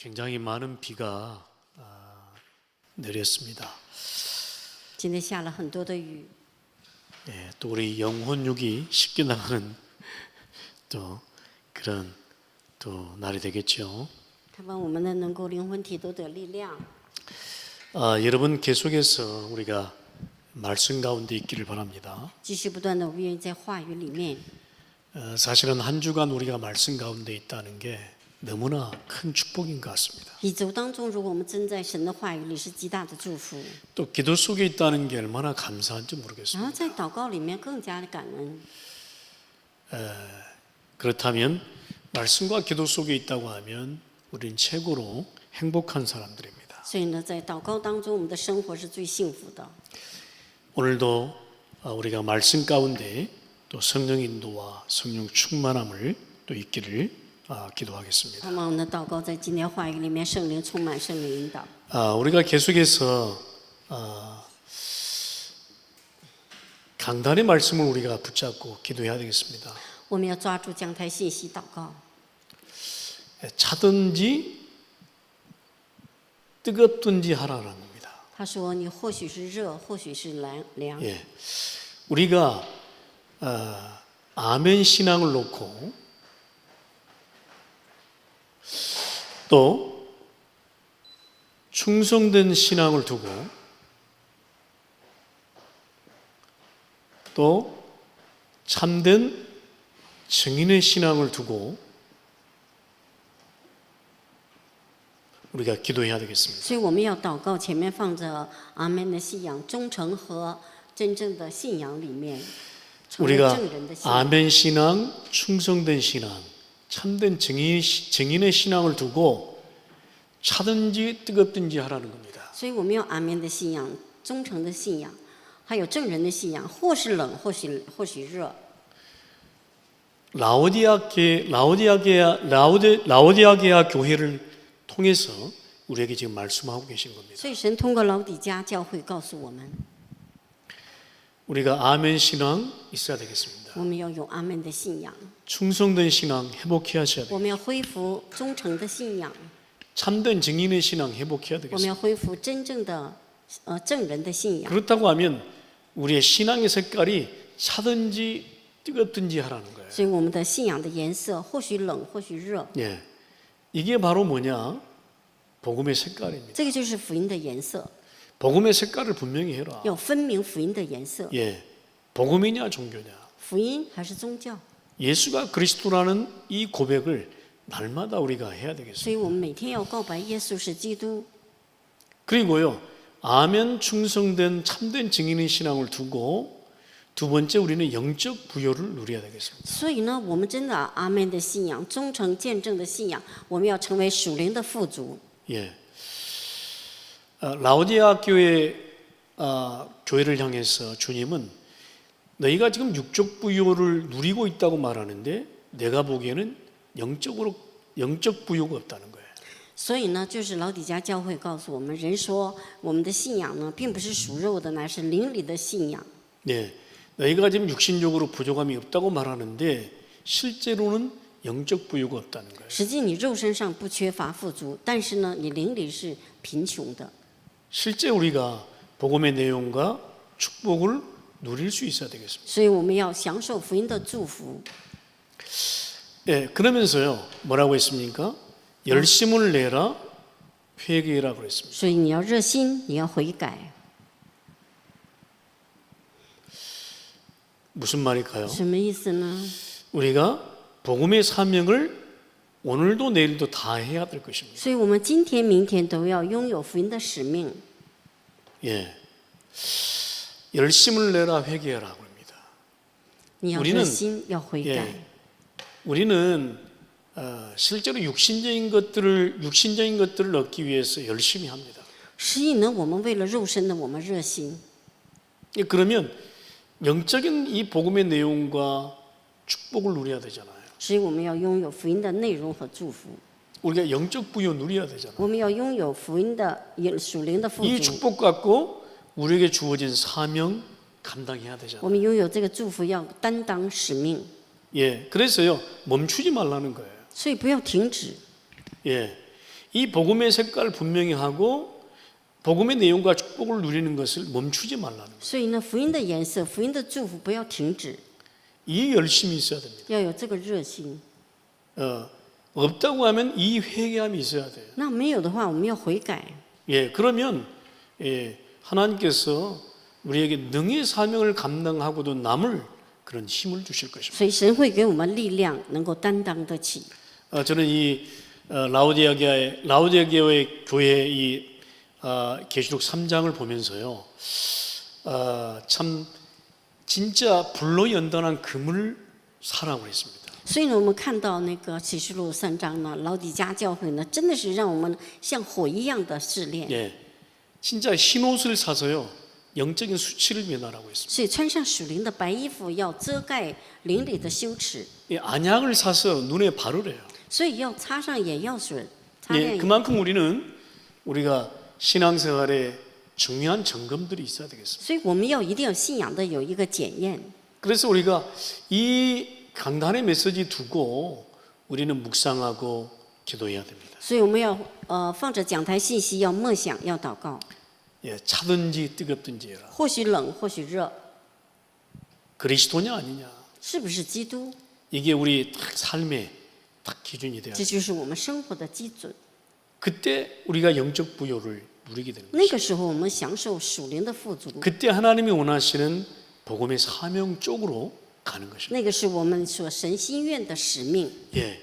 굉장히 많은 비가 내렸습니다. 今天下了很多的雨， 예, 또 우리 영혼육이 쉽게 나가는 또 그런 또 날이 되겠죠. 盼望我们呢能够灵魂体都得力量。 여러분 계속해서 우리가 말씀 가운데 있기를 바랍니다. 继续不断的，我们愿意在话语里面。 사실은 한 주간 우리가 말씀 가운데 있다는 게 너무나 큰 축복인 것 같습니다. 一周当中，如果我们真在神的话语里，是极大的祝福。 또 기도 속에 있다는 게 얼마나 감사한지 然 모르겠습니다. 后在祷告里面更加的感恩。 그렇다면 말씀과 기도 속에 있다고 하면 우린 최고로 행복한 사람들입니다. 所以呢，在祷告当中，我们的生活是最幸福的。 오늘도 우리가 말씀 가운데 또 성령 인도와 성령 충만함을 또 있기를 기도하겠습니다. 盼望我们的祷告在今天话语里面，圣灵充满，圣灵引导。 우리가 계속해서 강단의 말씀을 우리가 붙잡고 기도해야 되겠습니다. 我们要抓住讲台信息祷告。 차든지 뜨겁든지 하라는 겁니다. 他说：“你或许是热，或许是凉。 예, 우리가 아멘 신앙을 놓고 또 충성된 신앙을 두고 또 참된 증인의 신앙을 두고 우리가 기도해야 되겠습니다. 所以我们要祷告，前面放着阿门的信仰、忠诚和真正的信仰里面，成为 우리가 正人的信仰。 아멘 신앙, 충성된 신앙, 참된 증인의 신앙을 두고 차든지 뜨겁든지 하라는 겁니다. 所以我们要阿门的信仰、忠诚的信仰，还有正人的信仰，或是冷，或许热。 라오디아게아 교회를 통해서 우리에게 지금 말씀하고 계신 겁니다. 所以神通过老底嘉教会告诉我们， 우리가 아멘 신앙 있어야 되겠습니다. 我们要有阿门的信仰， 충성된 신앙 회복해 하셔야 我 돼요. 们要恢复忠诚的信仰， 참된 증인의 신앙 회복해야 我们 되겠습니다. 要恢复真正的正人的信仰。 그렇다고 하면 우리의 신앙의 색깔이 차든지 뜨겁든지 하라는 거예요. 所以我们的信仰的颜色或许冷，或许热， 예, 이게 바로 뭐냐? 복음의 색깔입니다. 这个就是福音的颜色， 복음의 색깔을 분명히 해라. 要分明福音的颜色。 예, 복음이냐 종교냐? 福音还是宗教？ 예수가 그리스도라는 이 고백을 날마다 우리가 해야 所 되겠습니다. 以我们每天要告白耶稣是基督。 그리고요, 아멘 충성된 참된 증인의 신앙을 두고 두 번째 우리는 영적 부여를 누려야 되겠습니다. 所以呢，我们真的阿门的信仰、忠诚见证的信仰，我们要成为属灵的富足。 예, 라오디아 교회 교회를 향해서 주님은 너희가 지금 육적 부여를 누리고 있다고 말하는데 내가 보기에는 영적 부여가 없다는 거예요. 所以呢，就是老底嘉教会告诉我们，人说我们的信仰呢，并不是属肉的，乃是灵里的信仰。 네, 너희가 지금 육신적으로 부족함이 없다고 말하는데 실제로는 영적 부여가 없다는 거예요. 实际你肉身上不缺乏富足，但是呢，你灵里是贫穷的。 실제 우리가 복음의 내용과 축복을 누릴 수 있어야 되겠습니다. 所以我们要享受福音的祝福。 예, 그러면서요, 뭐라고 했습니까? 열심을 내라, 회개해라 그랬습니다. 所以你要热心，你要悔改。 무슨 말일까요? 什么意思呢？ 우리가 복음의 사명을 오늘도 내일도 다 해야 될 것입니다. 所以我们今天、明天都要拥有福音的使命。 예, 열심을 내라, 회개해라 그럽니다. 你要 우리는 热心，要悔改。 예, 우리는 실제로 육신적인 것들을 얻기 위해서 열심히 합니다. 实际呢，我们为了肉身的，我们热心。 예, 그러면 영적인 이 복음의 내용과 축복을 누려야 되잖아요. 所以我们要拥有福音的内容和祝福， 우리가 영적 부여 누려야 되잖아요. 我们要拥有福音的属灵的富 이 足， 축복 갖고 우리에게 주어진 사명 감당해야 我 되잖아요. 们拥有这个祝福，要担当使命， 예, 그래서요 멈추지 말라는 거예요. 所以不要停止。 예, 이 복음의 색깔 분명히 하고 복음의 내용과 축복을 누리는 것을 멈추지 말라는 거예요. 所以呢，福音的颜色、福音的祝福不要停止， 이 열심이 있어야 됩니다. 要有这个热心。 없다고 하면 이 회개함이 있어야 돼요. 那没有的话，我们要悔改。 예, 그러면 하나님께서 우리에게 능히 사명을 감당하고도 남을 그런 힘을 주실 것입니다. 所以神会给我们力量，能够担当得起。 저는 이 라오디게아의 교회 이 계시록 3장을 보면서요, 참 진짜 불로 연단한 금을 사라고 했습니다. 所以呢，我们看到那个启示录3章呢，老底嘉教会呢，真的是让我们像火一样的试炼。 예, 진짜 흰 옷을 사서요, 영적인 수치를 면하라고 했습니다. 所以穿上属灵的白衣服，要遮盖灵里的羞耻。 예, 안약을 사서 눈에 바르래요. 所以要擦上眼药水，擦亮 예, 眼。 그만큼 우리가 신앙생활에 중요한 점검들이 있어야 되겠습니다. 所以我们一定要信仰的有一个检验。 그래서 우리가 이 강단의 메시지 두고 우리는 묵상하고 기도해야 됩니다. 所以我们要放着讲台信息，要默想，要祷告。 예, 차든지 뜨겁든지 해라. 或许冷，或许热， 그리스도냐 아니냐. 是不是基督？ 이게 우리 딱 삶의 딱 기준이 돼야 这 돼요. 就是我们生活的基准。 그때 우리가 영적 부요를 누리게 되는 那 거죠. 个时候，我们享受属灵的富足。 그때 하나님이 원하시는 복음의 사명 쪽으로 가는 것입니다. 那个是我们所神心愿的使命。 예,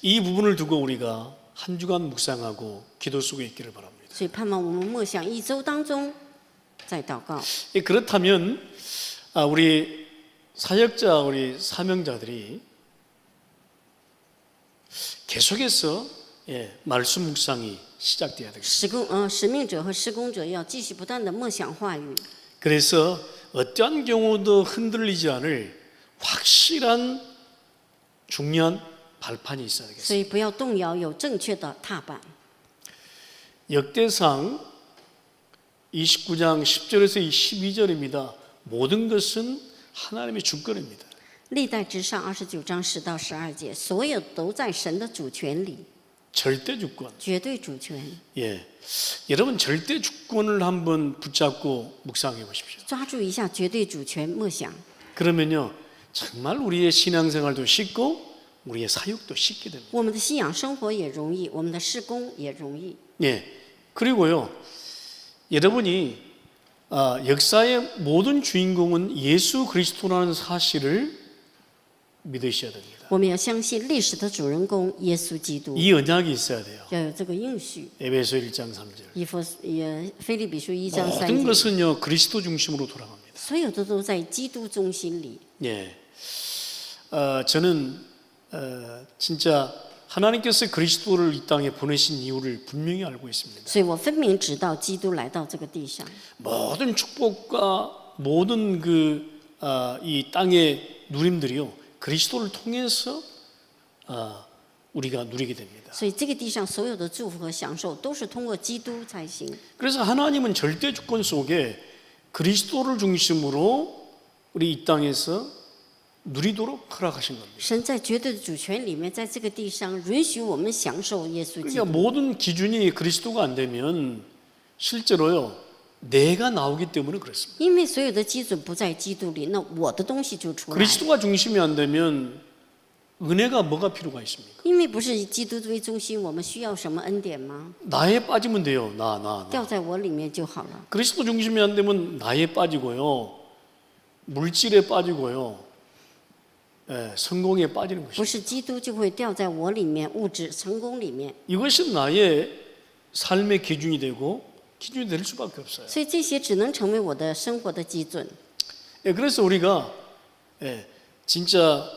이 부분을 두고 우리가 한 주간 묵상하고 기도 속에 있기를 바랍니다. 所以盼望我们默想一周当中再祷告。 예, 그렇다면 우리 사역자, 우리 사명자들이 계속해서 말씀 묵상이 시작돼야 되겠습니다. 使命者和施工者要继续不断的默想话语。 그래서 어떠한 경우도 흔들리지 않을 확실한 중요한 발판이 있어야 所 되겠습니다. 以不要动摇，有正确的踏板。 역대상 29장 10절에서 12절입니다. 모든 것은 하나님의 주권입니다. 历代之上29章10到12节，所有都在神的主权里， 절대 주권. 绝对主权。 예, 여러분 절대 주권을 한번 붙잡고 묵상해 보십시오. 抓住一下绝对主权，默想， 그러면요, 정말 우리의 신앙생활도 쉽고 우리의 사역도 쉽게 됩니다. 我们的信仰生活也容易，我们的事工也容易。 예, 그리고요, 여러분이 역사의 모든 주인공은 예수 그리스도라는 사실을 믿으셔야 됩니다. 我们要相信历史的主人公耶稣基督， 이 언약이 있어야 돼요. 要有这个应许。 에베소 1장 3절. 腓立比书1章 모든 3节， 것은요 그리스도 중심으로 돌아갑니다. 所有的都在基督中心里。 예, 저는 진짜 하나님께서 그리스도를 이 땅에 보내신 이유를 분명히 알고 있습니다. 所以我分明知道基督来到这个地上， 모든 축복과 모든 이 땅의 누림들이요 그리스도를 통해서 우리가 누리게 됩니다. 所以这个地上所有的祝福和享受都是通过基督才行。 그래서 하나님은 절대 주권 속에 그리스도를 중심으로 우리 이 땅에서 누리도록 허락하신 겁니다. 神在绝对的主权里面，在这个地上允许我们享受耶稣基 그러니까 督。 모든 기준이 그리스도가 안 되면 실제로요 내가 나오기 때문에 그렇습니다. 因为所有的基准不在基督里，那我的东西就出来。 그리스도가 중심이 안 되면 은혜가 뭐가 필요가 있습니까? 因为不是基督为中心，我们需要什么恩典吗？ 나에 빠지면 돼요. 나. 掉在我里面就好了。 그리스도 중심이 안 되면 나에 빠지고요. 물질에 빠지고요. 성공에 빠지는 不 것입니다. 是基督就会掉在我里面，物质成功里面。 이것이 나의 삶의 기준이 되고 기준이 될 수밖에 없어요. 所以这些只能成为我的生活的基准。 그래서 우리가 진짜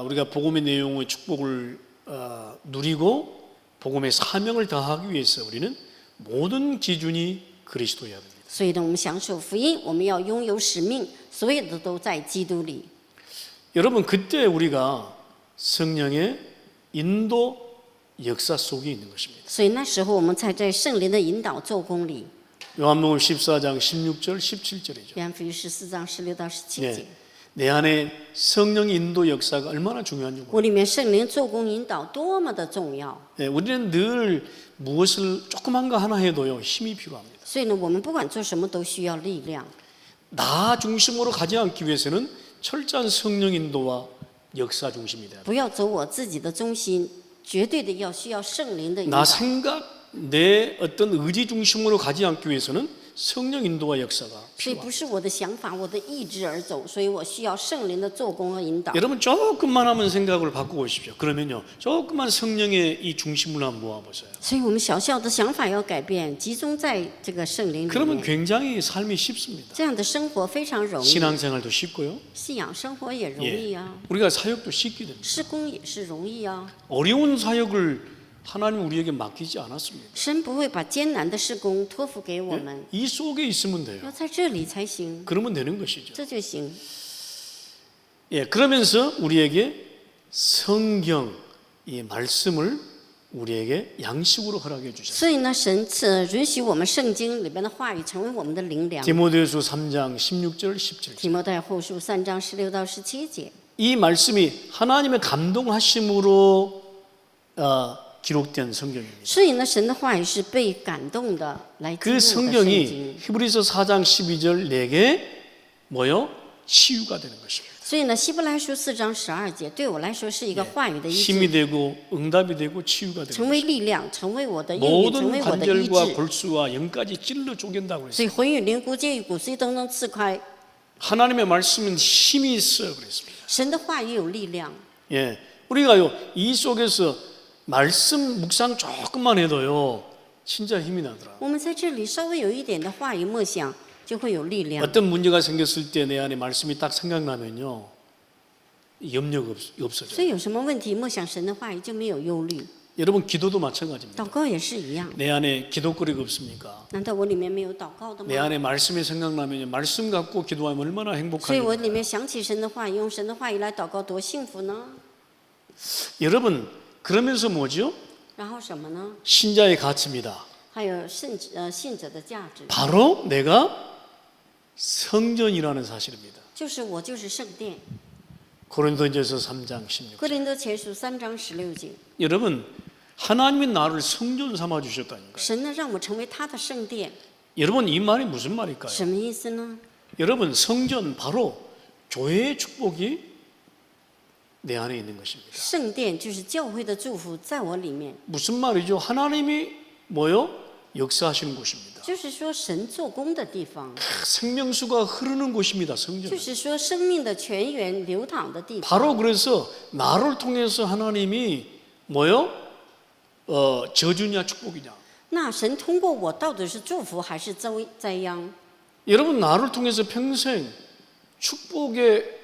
우리가 복음의 내용의 축복을 누리고 복음의 사명을 다하기 위해서 우리는 모든 기준이 그리스도여야 됩니다. 所以呢，我们享受福音，我们要拥有使命，所有的都在基督里。 여러분 그때 우리가 성령의 인도 역사 속에 있는 것입니다. 所以那时候我们才在圣灵的引导做工里。 요한복음 14장 16절 17절이죠. 约翰福音14章16到17 예. 节。내 안에 성령 인도 역사가 얼마나 중요한지 몰라요. 我里面圣灵做工引导多么的重要。 예, 우리는 늘 무엇을 조그만 거 하나 해도요 힘이 필요합니다. 所以呢，我们不管做什么都需要力量。 나 중심으로 가지 않기 위해서는 철저한 성령 인도와 역사 중심이 돼야 돼요. 不要走我自己的中心，绝对的需要圣灵的引 나 导。 생각, 내 어떤 의지 중심으로 가지 않기 위해서는 성령 인도와 역사가 所以 필요합니다. 不是我的想法、我的意志而走，所以我需要圣灵的做工和引导。 여러분 조금만 하면 생각을 바꾸고 오십시오. 그러면요 조금만 성령의 이 중심을 한번 모아보세요. 所以我们小小的想法要改变，集中在这个圣灵里 그러면 面， 굉장히 삶이 쉽습니다. 这样的生活非常容易， 신앙생활도 쉽고요. 信仰生活也容易啊， 우리가 사역도 쉽게 됩니다. 施工也是容易啊。 어려운 사역을 하나님 우리에게 맡기지 않았습니다. 神不会把艰难的施工托付给我们， 이 속에 있으면 돼요. 要在这里才行， 그러면 되는 것이죠. 这就行。 예, 그러면서 우리에게 성경 이 말씀을 우리에게 양식으로 허락해 주셨어요. 所以呢，神允许我们圣经里边的话语成为我们的灵粮。 디모데후서 3장 16절 17절. 提摩太后书3章16到17节， 이 말씀이 하나님의 감동하심으로 기록된 성경입니다. 所以呢，神的话语是被感动的来记录 그 的圣 성경이 经。 히브리서 4장 12절 내게 뭐요? 치유가 되는 것입니다. 所以呢，希伯来书4章12节对我来说是一个话语的医 힘이 治， 되고 응답이 되고 치유가 되는 成为 것입니다. 力量，成为我的应允，成 모든 为我的医 관절과 治。 골수와 영까지 찔러 쪼갠다고 所 그랬어요. 以魂与灵、骨节与骨髓都能刺开。 하나님의 말씀은 힘이 있어요 그랬습니다. 神的话语有力量， 예, 우리가요 이 속에서 말씀 묵상 조금만 해도요 진짜 힘이 나더라. 我们在这里稍微有一点的话语默想，就会有力量。 어떤 문제가 생겼을 때 내 안에 말씀이 딱 생각나면요 염려가 所 없어져요. 以有什么问题，默想神的话语就没有忧虑。 여러분 기도도 마찬가지입니다. 祷告也是一样， 내 안에 기도거리가 없습니까? 难道我里面没有祷告的 내 吗？ 안에 말씀이 생각나면 말씀 갖고 기도하면 얼마나 所以 행복한지. 我里面想起神的话语，用神的话语来祷告，多幸福呢？ 여러분 그러면서 뭐죠? 然后什么呢？ 신자의 가치입니다. 还有信者的价值， 바로 내가 성전이라는 사실입니다. 就是我就是圣殿。 고린도전서 3장 16절. 哥林多前书3章16节， 여러분 하나님이 나를 성전 삼아 주셨다니까요. 神呢让我成为他的圣殿， 여러분 이 말이 무슨 말일까요? 什么意思呢？ 여러분 성전 바로 교회의 축복이 내 안에 있는 것입니다. 圣殿就是教会的祝福在我里面， 무슨 말이죠? 하나님이 뭐요? 역사하시는 곳입니다. 就是说神做工的地方， 생명수가 흐르는 곳입니다. 就 성전. 是说生命的泉源流淌的地方。 바로 그래서 나를 통해서 하나님이 뭐요? 저주냐 축복이냐? 那神通过我到底是祝福还是灾殃？ 여러분 나를 통해서 평생 축복의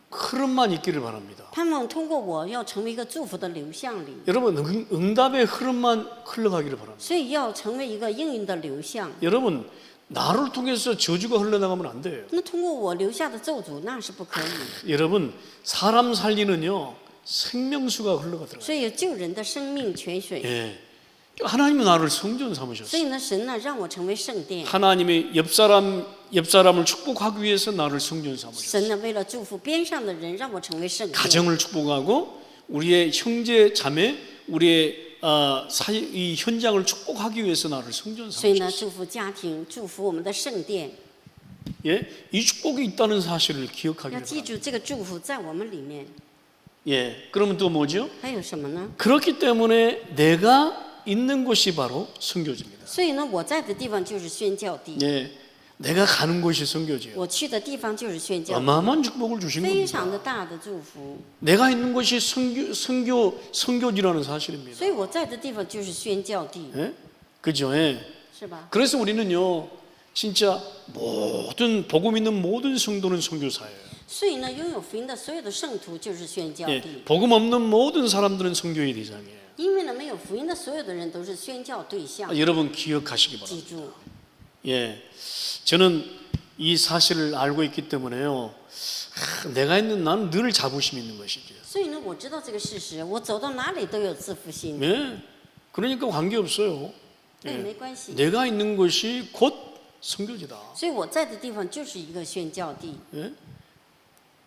흐름만 있기를 바랍니다. 盼望通过我要成为一个祝福的流向里， 여러분 응답의 흐름만 흘러가기를 바랍니다. 所以要成为一个应允的流向。 여러분 나를 통해서 저주가 흘러나가면 안 돼요. 那通过我留下的咒诅那是不可以， 여러분 사람 살리는요 생명수가 흘러가더라고요. 所以有救人的生命泉水。 예. 하나님은 나를 성전 所 삼으셨어요. 以呢，神呢让我成为圣殿， 하나님이 옆사람을 축복하기 위해서 나를 성전 삼으셨어요. 神呢为了祝福边上的人，让我成为圣殿。 가정을 축복하고 우리의 형제 자매 우리의 이 현장을 축복하기 위해서 나를 성전 所以呢， 삼으셨어요. 祝福家庭，祝福我们的圣殿。 예, 이 축복이 있다는 사실을 要 기억하기를 记 바랍니다. 住这个祝福在我们里面。 예, 그러면 또 뭐죠? 还有什么呢？ 그렇기 때문에 내가 있는 곳이 바로 선교지입니다. 所以呢，我在的地方就是宣教地， 예, 내가 가는 곳이 선교지예요. 我去的地方就是宣教地， 어마어마한 축복을 주신 非常 겁니다. 的大的祝福。 내가 있는 곳이 선교지라는 사실입니다. 所以我在的地方就是宣教地， 예? 그죠? 예. 是吧？ 그래서 우리는요, 진짜 모든 복음 있는 모든 성도는 선교사예요. 所以呢，拥有福音的所有的圣徒就是宣教 예, 地， 복음 없는 모든 사람들은 선교의 대상이에요. 因为呢，没有福音的所有的人都是宣教对象。 여러분 기억하시기 记 바랍니다. 住， 예, 저는 이 사실을 알고 있기 때문에요. 내가 있는 난 늘 자부심 있는 것이죠. 所以呢，我知道这个事实，我走到哪里都有自负心， 예, 그러니까 관계 없어요. 那也没关系。 내가 있는 곳이 곧 선교지다. 所以我在的地方就是一个宣教地。 예?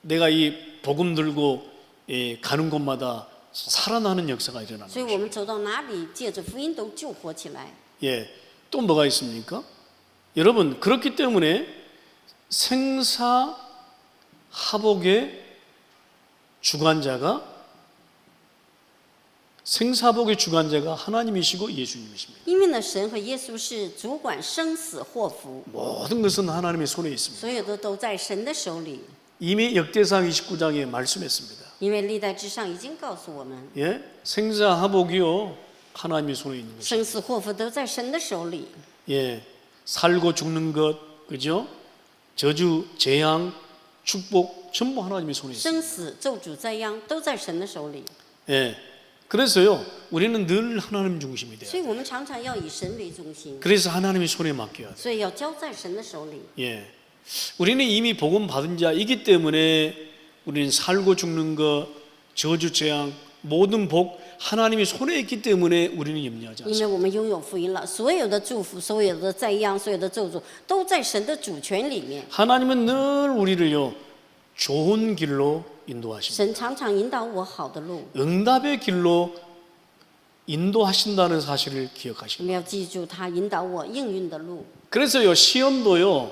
내가 이 복음 들고 가는 곳마다 살아나는 역사가 일어나는 所以 것입니다. 我们走到哪里，借着福音都救活起来。 예, 또 뭐가 있습니까? 여러분 그렇기 때문에 생사화복의 주관자가 하나님이시고 예수님이십니다. 因为呢，神和耶稣是主管生死祸福， 모든 것은 하나님의 손에 있습니다. 所有的都在神的手里。 이미 역대상 29장에 말씀했습니다. 因为历代至上已经告诉我们， 예, 생사화복이요 하나님의 손에 있는 것입니다. 生死祸福都在神的手里。 예, 살고 죽는 것, 그죠? 저주, 재앙, 축복 전부 하나님의 손에 있습니다. 生死、咒诅、灾殃都在神的手里。 예, 그래서요 우리는 늘 하나님 중심이 돼요. 所以我们常常要以神为中心， 그래서 하나님의 손에 맡겨야 돼요. 所以要交在神的手里。 예, 우리는 이미 복음 받은 자이기 때문에 우리는 살고 죽는 것, 저주, 재앙, 모든 복 하나님의 손에 있기 때문에 우리는 염려하지 因 않습니다. 为我们拥有福音了，所有的祝福、所有的灾殃、所有的咒诅，都在神的主权里面。 하나님은 늘 우리를요 좋은 길로 인도하십니다. 神常常引导我好的路， 응답의 길로 인도하신다는 사실을 我 기억하시고. 们要记住他引导我应运的路。 그래서요 시험도요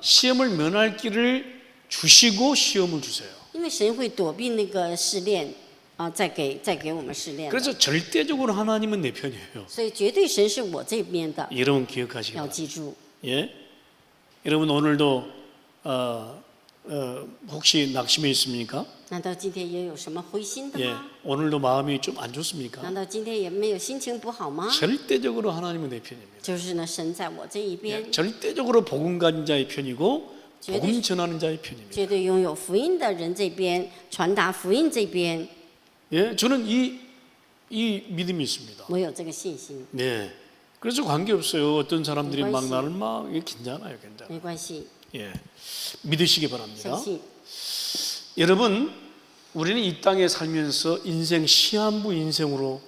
시험을 면할 길을 주시고 시험을 주세요. 因为神会躲避那个试炼啊，再给我们试炼的。 그래서 절대적으로 하나님은 내 편이에요. 所以绝对神是我这边的， 여러분 기억하시기 要 바랍니다. 记住。 예, 여러분 오늘도 혹시 낙심해 있습니까? 难道今天也有什么灰心的 예, 吗？ 오늘도 마음이 좀 안 좋습니까? 难道今天也没有心情不好吗？ 절대적으로 하나님은 내 편입니다. 就是呢，神在我这一 예, 边， 절대적으로 복음 가진 자의 편이고 복음 전하는 자의 편입니다. 绝对拥有福音的人这边，传达福音这边， 예, 저는 이 믿음이 있습니다. 我有这个信心， 네, 그래서 관계 없어요. 어떤 사람들이 막 관심. 나를 막 괜찮아요, 괜찮아. 没关系， 예, 믿으시기 相 바랍니다. 信。 여러분, 우리는 이 땅에 살면서 인생 시한부 인생으로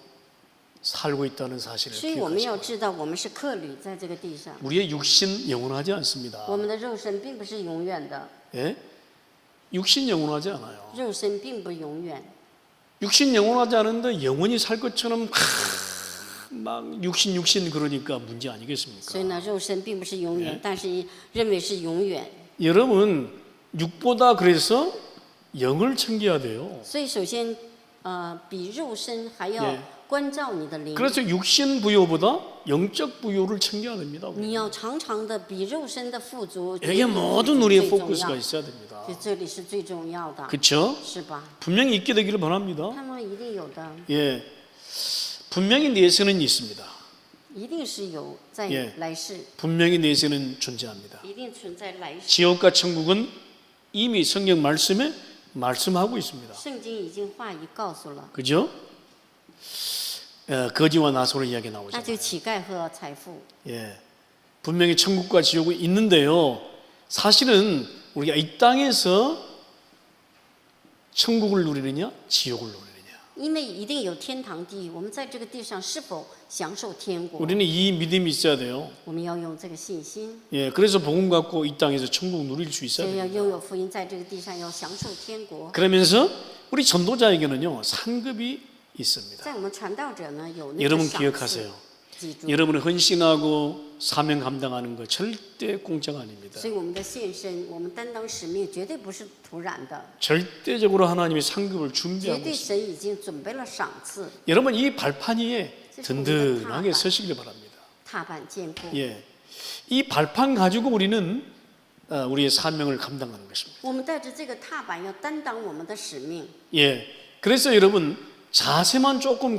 살고 있다는 사실을 所以我们要 기억하시고 知道，我们是客旅在这个地上， 우리의 육신 영원하지 않습니다. 我们的肉身并不是永远的， 예? 육신 영원하지 않아요. 肉身并不永远。 육신 영원하지 않은데 영원히 살 것처럼 막 육신 그러니까 문제 所以 아니겠습니까? 呢，肉身并不是永远，但是认为是永远。 여러분 육보다 그래서 영을 챙겨야 돼요. 所以首先，比肉身还要 예 关照你的灵。 그래서 육신 부요보다 영적 부요를 챙겨야 됩니다. 你要常常的比肉身的富足， 여기에 모든 最 우리의 重 포커스가 要。 있어야 됩니다. 就这里是最重要的， 그렇죠? 是吧？ 분명히 있게 되기를 바랍니다. 他们一定有的， 예, 분명히 내세는 있습니다. 一定是有在 예 来世， 분명히 내세는 존재합니다. 一定存在来世。 지옥과 천국은 이미 성경 말씀에 말씀하고 있습니다. 圣经已经话语告诉了， 그죠? 거지와 나소의 이야기 那 나오잖아요. 就乞丐和财富。 예, 분명히 천국과 지옥이 있는데요. 사실은 우리가 이 땅에서 천국을 누리느냐, 지옥을 누리느냐. 因为一定有天堂地狱，我们在这个地上是否享受天国？ 우리는 이 믿음이 있어야 돼요. 我们要用这个信心， 예, 그래서 복음 갖고 이 땅에서 천국 누릴 수 所 있어야 以要 돼요. 拥有福音，在这个地上要享受天国。 그러면서 우리 전도자에게는요 상급이 있습니다. 在我们传道者呢，有那 여러분 个赏赐 기억하세요. ，记住。 여러분이 헌신하고 사명 감당하는 거 절대 공짜가 아닙니다. 所以我们的献身，我们担当使命，绝对不是突然的， 절대적으로 하나님이 상급을 绝 준비하고 对 있습니다. 神已经准备了赏赐， 여러분 이 발판 위에 든든하게 서시길 바랍니다. 踏板坚固。 예, 이 발판 가지고 우리는 우리의 사명을 감당하는 것입니다. 我们带着这个踏板，要担当我们的使命。 예, 그래서 여러분 자세만 조금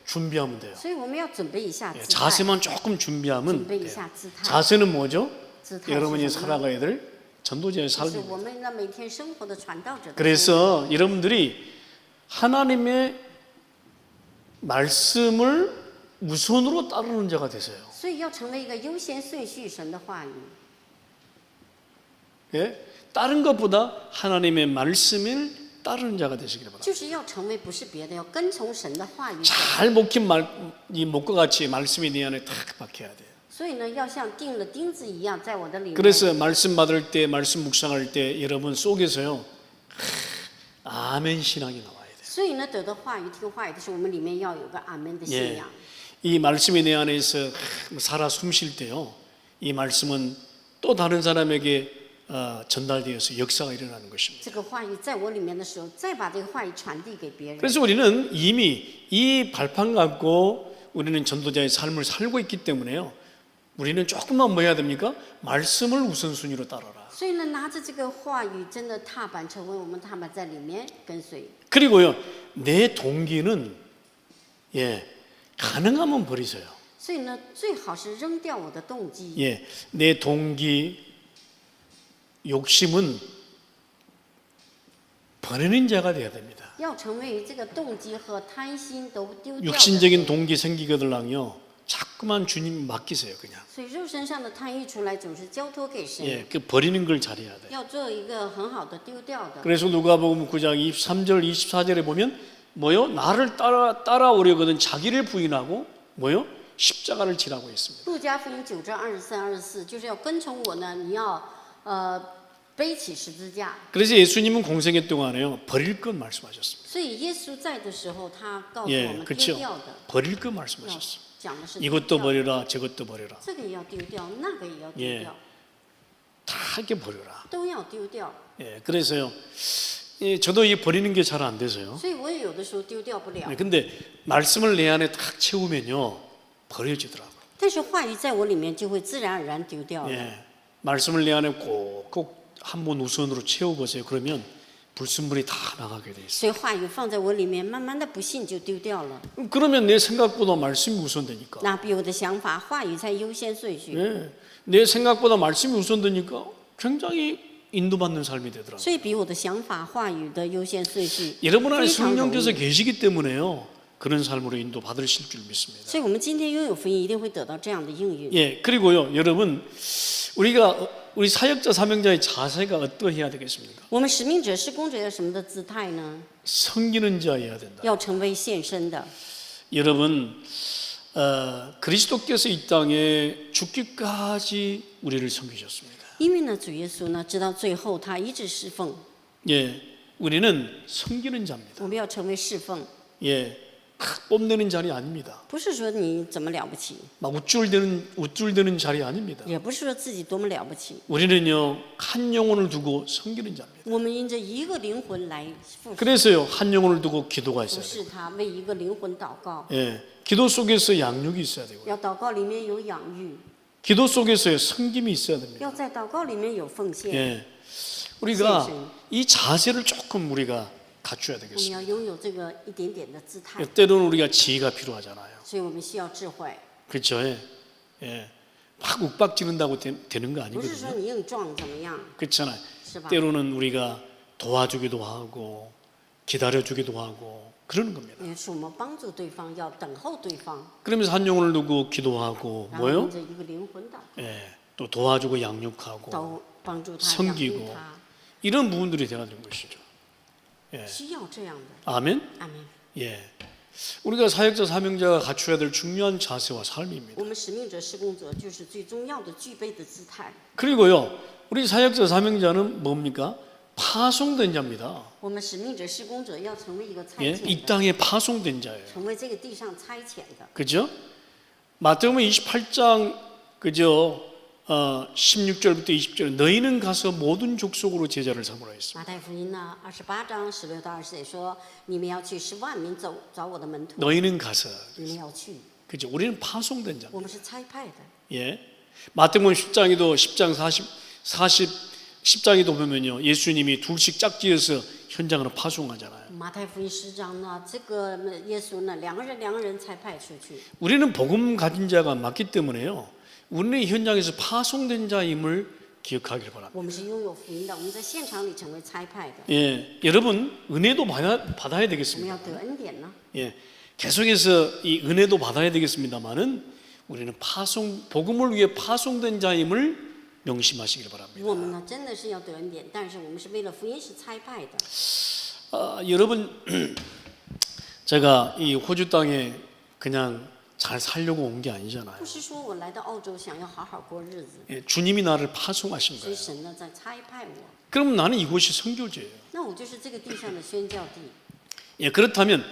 준비하면 돼요. 所以我们要准备一下 예, 姿态， 자세만 조금 준비하면 准备一 돼요. 下姿态。 자세는 뭐죠? 姿态 여러분이 是什么呢？ 살아가야 될 전도자의 就是 삶입니다. 我们呢每天生活的传道者的生活。 그래서 여러분들이 하나님의 말씀을 우선으로 따르는 자가 되세요. 所以要成为一个优先顺序神的话语， 예? 다른 것보다 하나님의 말씀을 따르는 자가 되시기를 바랍니다. 就是要成为不是别的，要跟从神的话语走。 잘 먹힌 이 목과 같이 말씀이 네 안에 탁 박혀야 돼요. 所以呢，要像钉了钉子一样，在我的里面。 그래서 말씀 받을 때, 말씀 묵상할 때 여러분 속에서요, 아멘 신앙이 나와야 돼요. 所以呢，得到话语、听话语的时候，我们里面要有个阿门的信 예, 仰。 이 말씀이 내 안에서 살아 숨쉴 때요, 이 말씀은 또 다른 사람에게 전달되어서 역사가 일어나는 것입니다. 这个话语在我里面的时候，再把这个话语传递给别人。 그래서 우리는 이미 이 발판 갖고 우리는 전도자의 삶을 살고 있기 때문에요, 우리는 조금만 뭐 해야 됩니까? 말씀을 우선순위로 따라라. 所以呢，拿着这个话语，真的踏板成为我们踏板在里面跟随。 그리고요, 내 동기는 가능하면 버리세요. 所以呢，最好是扔掉我的动机。 내 동기, 욕심은 버리는 자가 돼야 됩니다. 要成为这个动机和贪心都丢掉的。 육신적인 동기 생기거들랑요, 자꾸만 주님 맡기세요, 그냥. 所以肉身上的贪欲出来，总是交托给神。 그 버리는 걸 잘해야 돼. 要做一个很好的丢掉的。 그래서 누가복음 9장 23절 24절에 보면 뭐요? 나를 따라오려거든 자기를 부인하고 뭐요? 십자가를 지라고 했습니다. 路加福音9章23、24，就是要跟从我呢，你要背起十字架。 그래서 예수님은 공생애 동안에요, 버릴 것 말씀하셨습니다. 所以耶稣在的时候，他告诉我 예, 们丢 그렇죠. 掉的， 버릴 것 要 말씀하셨어요. 讲的是丢 이것도 掉， 버려라, 저것도 버려라. 这个也要丢掉，那个也要丢 예 掉， 다 이렇게 버려라. 都要丢掉。 그래서요, 저도 이 버리는 게 잘 안 돼서요. 所以我也有的时候丢掉不了， 근데 말씀을 내 안에 탁 채우면요, 버려지더라고요. 但是话语在我里面就会自然而然丢掉了。 말씀을 내 안에 꼭 한번 우선으로 채워보세요. 그러면 불순물이 다 나가게 돼 있어요. 所以话语放在我里面，慢慢的不信就丢掉了。 그러면 내 생각보다 말씀이 우선되니까. 那比我的想法，话语才优先顺序。 내 생각보다 말씀이 우선되니까 굉장히 인도받는 삶이 되더라고요. 所以比我的想法、话语的优先顺序 여러분 안에 非常容 성령께서 易。 계시기 때문에요, 그런 삶으로 인도받으실 줄 믿습니다. 所以我们今天拥有福音，一定会得到这样的应允。 그리고요, 여러분, 우리 사역자 사명자의 자세가 어떠해야 되겠습니까? 我们使命者、施工者要什么的姿态呢？ 섬기는 자여야 된다. 要成为献身的。 여러분, 그리스도께서 이 땅에 죽기까지 우리를 섬기셨습니다. 因为呢，主耶稣呢，直到最后，他一直侍奉。 우리는 섬기는 자입니다. 我们要成为侍奉， 뽐내는 자리 아닙니다. 不是说你怎么了不起， 막 우쭐대는 자리 아닙니다. 也不是说自己多么了不起。 우리는요, 한 영혼을 두고 섬기는 자입니다. 我们因着一个灵魂来服侍， 그래서요, 한 영혼을 두고 기도가 服 있어야 돼요. 侍他，为一个灵魂祷告。 기도 속에서 양육이 있어야 되고요. 要祷告里面有养育， 기도 속에서요, 섬김이 있어야 됩니다. 要在祷告里面有奉献。 우리가 선생님. 이 자세를 조금 우리가 갖춰야 我们 되겠습니다. 要拥有这个一点点的姿态， 때로는 우리가 지혜가 필요하잖아요. 所以我们需要智慧， 그렇죠? 막 욱박지른다고 되는 거 不是说 아니거든요. 你硬撞怎么样， 그렇잖아요. 是吧？ 때로는 우리가 도와주기도 하고 기다려주기도 하고 그러는 겁니다. 也是我们帮助对方，要等候对方， 그러면서 한 영혼을 두고 기도하고 然后 뭐요? 因着一个灵魂祷告， 또 도와주고 양육하고 都帮助他， 섬 养 기고 育他， 이런 부분들이 돼야 되는 것이죠. 需要这样的。 아멘. 阿门。 우리가 사역자 사명자가 갖춰야 될 중요한 자세와 삶입니다. 我们使命者、施工者就是最重要的具备的姿态。 그리고요, 우리 사역자 사명자는 뭡니까? 파송된 자입니다. 我们使命者、施工者要成为一个差 이 遣的， 땅에 파송된 자예요. 成为这个地上差遣的。 그죠? 마태복음 28장 그죠? 16절부터 20절 너희는 가서 모든 족속으로 제자를 삼으라 했습니다. 马太福音呢，28章16到20节说：“你们要去10万民走，找我的门徒。 너희는 가서 你们要去， 그죠? 우리는 파송된 자. 我们是差派的。 마태복음 10장에도 10장에도 보면요, 예수님이 둘씩 짝지어서 현장으로 파송하잖아요. 马太福音10章呢，这个耶稣呢，两个人差派出去。 우리는 복음 가진 자가 맞기 때문에요, 우리는 현장에서 파송된 자임을 기억하길 바랍니다. 我们是拥有福音的，我们在现场里成为差派的。 여러분 은혜도 받아야 我们 되겠습니다. 要得恩典呢， 계속해서 이 은혜도 받아야 되겠습니다만은 우리는 복음을 위해 파송된 자임을 명심하시길 바랍니다. 我们呢真的是要得恩典，但是我们是为了福音是差派的。 여러분, 제가 이 호주 땅에 그냥 잘 살려고 온 게 아니잖아요. 不是说我来到澳洲想要好好过日子， 예, 주님이 나를 파송하신 所以 거예요. 神呢在差派我， 그럼 나는 이곳이 선교지예요. 那我就是这个地上的宣教地。 예, 그렇다면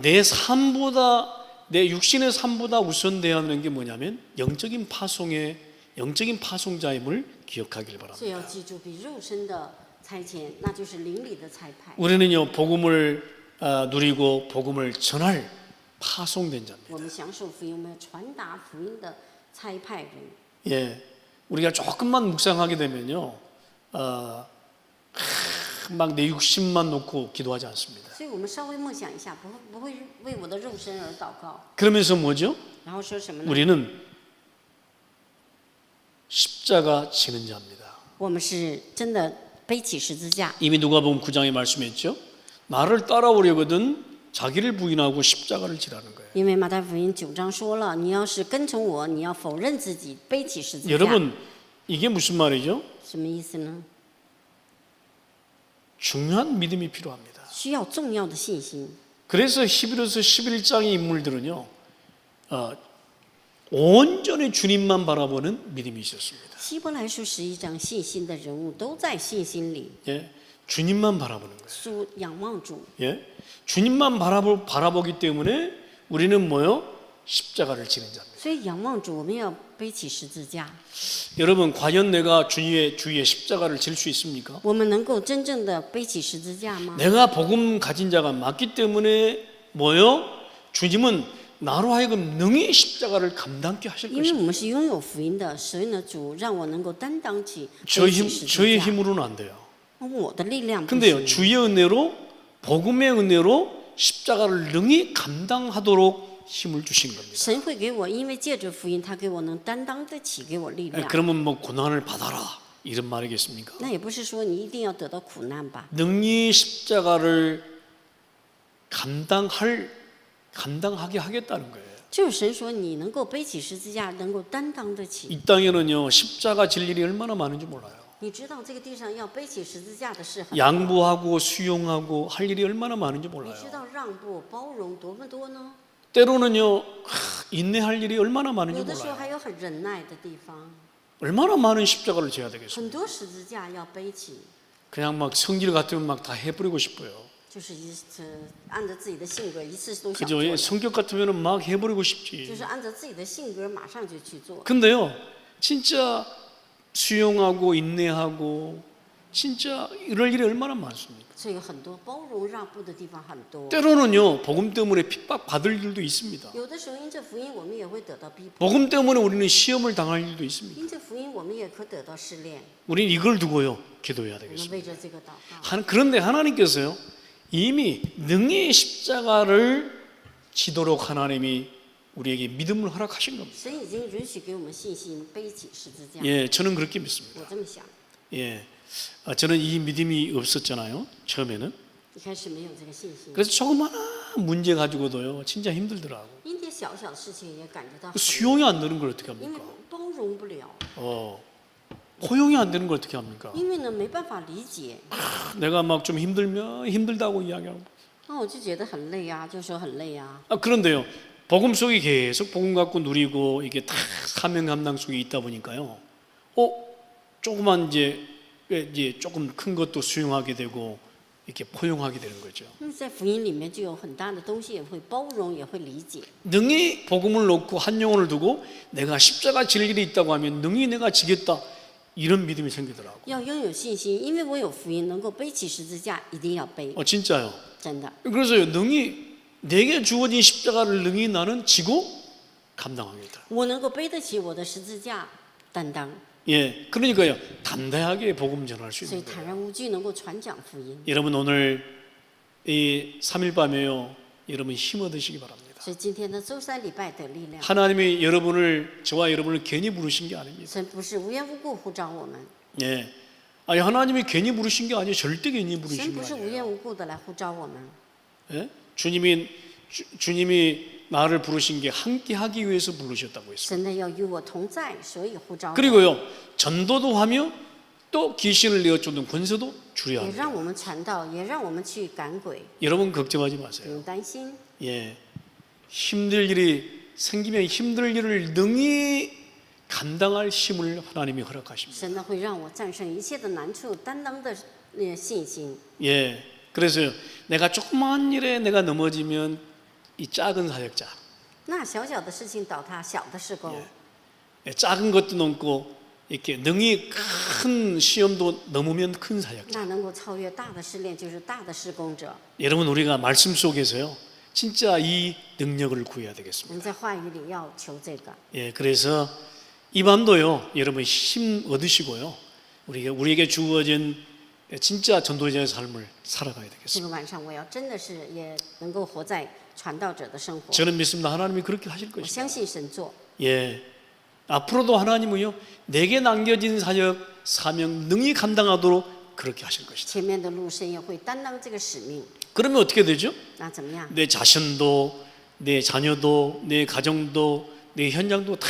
내 삶보다 내 육신의 삶보다 우선돼야 하는 게 뭐냐면 영적인 파송자임을 기억하길 所以要 바랍니다. 记住，比肉身的差遣，那就是灵里的差派。 우리는요 복음을 누리고 복음을 전할 파송된 자입니다. 我们享受福音，我们要传达福音的差派人。 예, 우리가 조금만 묵상하게 되면요, 막 내 육신만 놓고 기도하지 않습니다. 所以我们稍微默想一下，不会为我的肉身而祷告， 그러면서 뭐죠? 然后说什么呢？ 우리는 십자가 지는 자입니다. 我们是真的背起十字架。 이미 누가복음 9장에 말씀했죠. 나를 따라오려거든 자기를 부인하고 십자가를 지라는 거예요. 因为马太福音9章说了，你要是跟从我，你要否认自己，背起十字架。 여러분, 이게 무슨 말이죠? 什么意思呢？ 중요한 믿음이 필요합니다. 需要重要的信心。 그래서 히브리서 11장의 인물들은요, 온전히 주님만 바라보는 믿음이 있었습니다. 希伯来书11章信心的人物都在信心里， 예, 주님만 바라보는 거예요. 仰望主。 예, 주님만 바라보기 때문에 우리는 뭐요? 십자가를 지는 자입니다. 所以仰望主，我们要背起十字架。 여러분, 과연 내가 주의 십자가를 질 수 있습니까? 我们能够真正的背起十字架吗？ 내가 복음 가진 자가 맞기 때문에 뭐요? 주님은 나로 하여금 능히 십자가를 감당케 하실 因为我 것입니다. 们是拥有福音的，所以呢，主让我能够担当起 저의 背起 힘, 十 저의 字架。 힘으로는 안 돼요. 我的力量不 근데요, 行。 주의 은혜로 복음의 은혜로 십자가를 능히 감당하도록 힘을 주신 겁니다. 神会给我，因为借着福音，他给我能担当得起，给我力 예, 量。 그러면 뭐 고난을 받아라 이런 말이겠습니까? 那也不是说你一定要得到苦难吧？ 능히 십자가를 감당하게 하겠다는 거예요. 就是神说你能够背起十字架，能够担当得起。 이 땅에는요 십자가 질 일이 얼마나 많은지 몰라요. 你知道这个地上要背起十字架的事很多， 양보하고 수용하고 할 일이 얼마나 많은지 你 몰라요. 知道让步、包容多么多呢？ 때로는요 인내할 일이 얼마나 많은지 有的时候 몰라요. 还有很忍耐的地方， 얼마나 많은 십자가를 져야 되겠어요. 很多十字架要背起， 그냥 막 성질 같으면 막 다 해버리고 싶어요. 就是按着自己的性格，一次都想 그죠? 做 예, 的， 성격 같으면 막 해버리고 就 싶지. 是按照自己的性格马上就去做。 근데요 진짜 수용하고 인내하고 진짜 이럴 일이 얼마나 많습니까? 所以有很多包容让步的地方很多。 때로는요 복음 때문에 핍박 받을 일도 있습니다. 有的时候因着福音，我们也会得到逼迫； 복음 때문에 우리는 시험을 당할 일도 있습니다. 因着福音，我们也可得到试炼。 우리는 이걸 두고요 기도해야 我们 되겠습니다. 为着这个祷告。 그런데 하나님께서요 이미 능히 십자가를 지도록 하나님이 우리에게 믿음을 허락하신 겁니다. 神已经允许给我们信心，背起十字架。 예, 저는 그렇게 믿습니다. 我这么想， 예, 저는 이 믿음이 없었잖아요 처음에는. 一开始没有这个信心， 그래서 조그마한 문제 가지고도요 진짜 힘들더라고. 因点小小的事情也感觉到很 수용이 안 되는 걸 어떻게 因为 합니까? 包容不了， 포용이 안 되는 걸 어떻게 합니까? 因为呢没办法理解， 내가 막 좀 힘들면 힘들다고 이야기하고. 那我就觉得很累啊，就说很累啊。 그런데요 복음 속에 계속 복음 갖고 누리고 이게 다 사명 감당 속에 있다 보니까요. 조그만 이제 조금 큰 것도 수용하게 되고 이렇게 포용하게 되는 거죠. 在福音里面就有很大的东西，也会包容，也会理解。 능히 복음을 놓고 한 영혼을 두고 내가 십자가 질 일이 있다고 하면 능히 내가 지겠다 이런 믿음이 생기더라고. 要拥有信心，因为我有福音，能够背起十字架，一定要背， 진짜요. 真的。 그래서요 능히 내게 주어진 십자가를 능히 나는 지고 감당하겠다. 我能够背得起我的十字架，担当， 예, 그러니까요 담대하게 복음 전할 수 所以 있는 坦 거예요. 然无惧，能够传讲福音。 여러분 오늘 이 3일 밤에요 여러분 힘 얻으시기 바랍니다. 所以今天的周三礼拜得力量， 하나님이 저와 여러분을 괜히 부르신 게 아닙니다. 神不是无缘无故呼召我们， 예, 아니 하나님이 괜히 부르신 게 아니에요. 절대 괜히 神 부르신 不 게 是无 아니에요. 缘无故的来呼召我们。 예? 주님이 나를 부르신 게 함께 하기 위해서 부르셨다고 했어요. 神呢要与我同在，所以呼召我， 그리고요 전도도 하며 또 귀신을 내어쫓는 권세도 주려 也 합니다. 让我们传道，也让我们去赶鬼， 여러분 걱정하지 不 마세요. 用担心。 예, 힘들 일이 생기면 힘들 일을 능히 감당할 힘을 하나님이 허락하십니다. 神呢会让我战胜一切的难处，担当的信心。 예, 그래서 내가 조그만 일에 내가 넘어지면 이 작은 사역자, 那小小的事情倒塌，小的施工， 예, 작은 것도 넘고 이렇게 능히 큰 시험도 넘으면 큰 사역자. 那能够超越大的试炼，就是大的施工者。 여러분 우리가 말씀 속에서요, 진짜 이 능력을 구해야 我 되겠습니다. 们在话语里要求这个。 예, 그래서 이 밤도요, 여러분 힘 얻으시고요, 우리에게 주어진 진짜 전도자의 삶을 살아가야 这 되겠습니다. 个晚上我要真的是也能够活在传道者的生活。 저는 믿습니다. 하나님이 그렇게 하실 我 것입니다. 相信神做， 예, 앞으로도 하나님은요, 내게 남겨진 사역, 사명 능히 감당하도록 그렇게 하실 것이다. 前面的路神也会担当这个使命。 그러면 어떻게 되죠? 那怎么样？ 내 자신도, 내 자녀도, 내 가정도, 내 현장도 다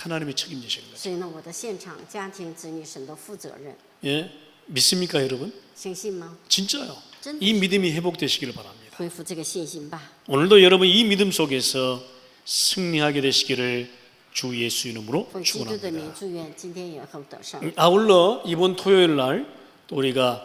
하나님이 책임지시는 거죠. 所以呢，我的现场、家庭、子女，神都负责任。 예, 믿습니까, 여러분? 相信吗？ 진짜요. 真的。 이 믿음이 회복되시기를 바랍니다. 恢复这个信心吧。 오늘도 여러분 이 믿음 속에서 승리하게 되시기를 주 예수 이름으로 奉基督的名 축원합니다. 祝愿今天也后得胜。 아울러 이번 토요일 날 또 우리가